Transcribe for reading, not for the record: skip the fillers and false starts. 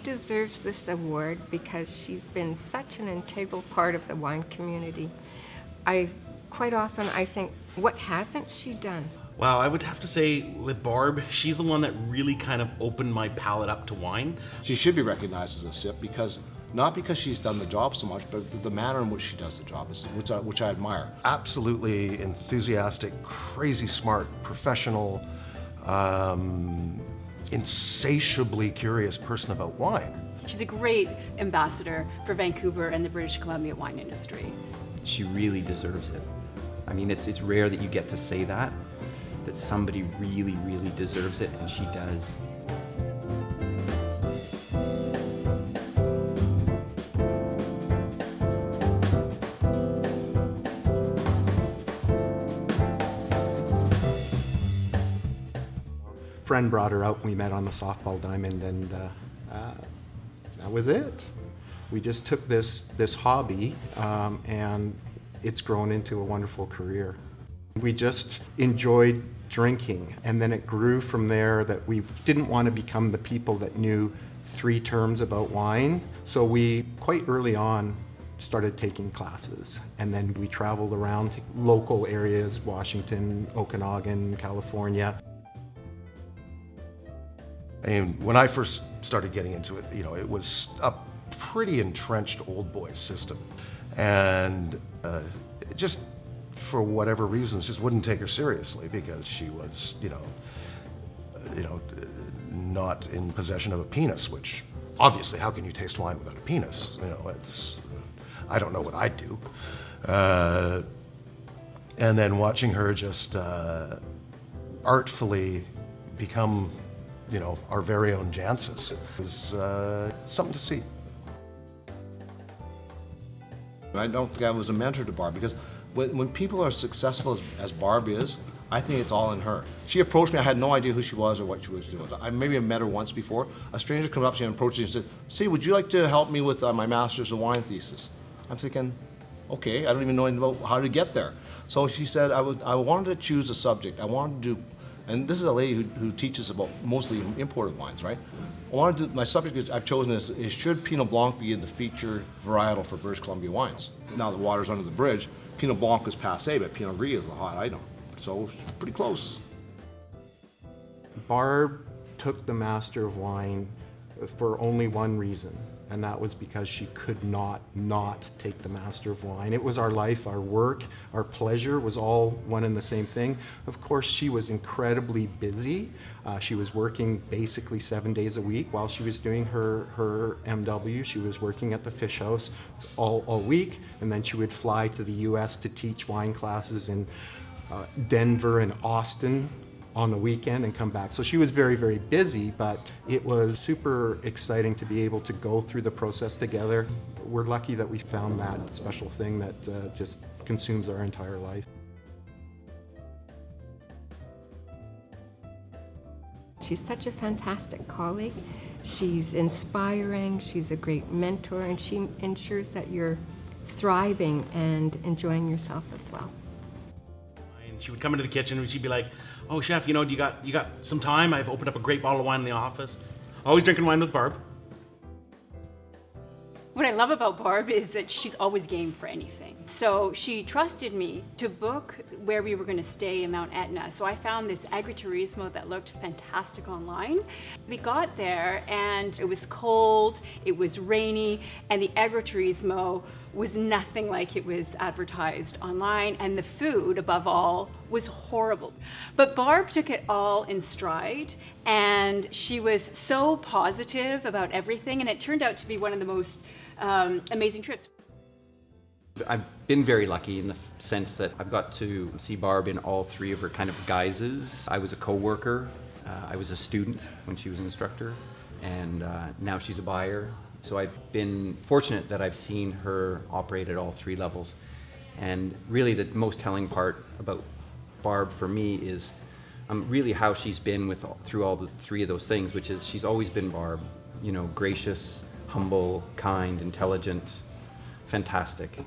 deserves this award because she's been such an integral part of the wine community. Quite often I think, what hasn't she done? Wow, I would have to say with Barb, she's the one that really kind of opened my palate up to wine. She should be recognized as a SIP because, not because she's done the job so much, but the manner in which she does the job, which I admire. Absolutely enthusiastic, crazy smart, professional, insatiably curious person about wine. She's a great ambassador for Vancouver and the British Columbia wine industry. She really deserves it. I mean, it's rare that you get to say that somebody really, really deserves it, and she does. Friend brought her out, we met on the softball diamond, and that was it. We just took this hobby and it's grown into a wonderful career. We just enjoyed drinking, and then it grew from there that we didn't want to become the people that knew 3 terms about wine. So we, quite early on, started taking classes, and then we traveled around local areas, Washington, Okanagan, California. And when I first started getting into it, it was a pretty entrenched old boys system. And it just, for whatever reasons, just wouldn't take her seriously because she was, not in possession of a penis, which obviously, how can you taste wine without a penis? I don't know what I'd do. And then watching her just artfully become, our very own Jancis was something to see. I don't think I was a mentor to Barb because when people are successful as Barb is, I think it's all in her. She approached me, I had no idea who she was or what she was doing. I maybe met her once before. A stranger comes up to me and approached me and said, "See, would you like to help me with my Master's of Wine thesis?" I'm thinking, okay, I don't even know anything about how to get there. So she said, I wanted to choose a subject. I wanted to do, and this is a lady who teaches about mostly imported wines, right? My subject I've chosen is should Pinot Blanc be in the featured varietal for British Columbia wines? Now the water's under the bridge, Pinot Blanc is passé, but Pinot Gris is the hot item. So pretty close. Barb took the Master of Wine for only one reason, and that was because she could not take the Master of Wine. It was our life, our work, our pleasure was all one and the same thing. Of course, she was incredibly busy. She was working basically 7 days a week while she was doing her MW. She was working at the Fish House all week, and then she would fly to the US to teach wine classes in Denver and Austin on the weekend and come back. So she was very, very busy, but it was super exciting to be able to go through the process together. We're lucky that we found that special thing that just consumes our entire life. She's such a fantastic colleague. She's inspiring, she's a great mentor, and she ensures that you're thriving and enjoying yourself as well. She would come into the kitchen and she'd be like, "Oh, chef, you got some time? I've opened up a great bottle of wine in the office." Always drinking wine with Barb. What I love about Barb is that she's always game for anything. So she trusted me to book where we were going to stay in Mount Etna. So I found this agriturismo that looked fantastic online. We got there and it was cold, it was rainy, and the agriturismo was nothing like it was advertised online, and the food, above all, was horrible. But Barb took it all in stride, and she was so positive about everything, and it turned out to be one of the most amazing trips. I've been very lucky in the sense that I've got to see Barb in all 3 of her kind of guises. I was a co-worker, I was a student when she was an instructor, and now she's a buyer. So I've been fortunate that I've seen her operate at all 3 levels. And really the most telling part about Barb for me is really how she's been through all the 3 of those things, which is she's always been Barb, gracious, humble, kind, intelligent, fantastic.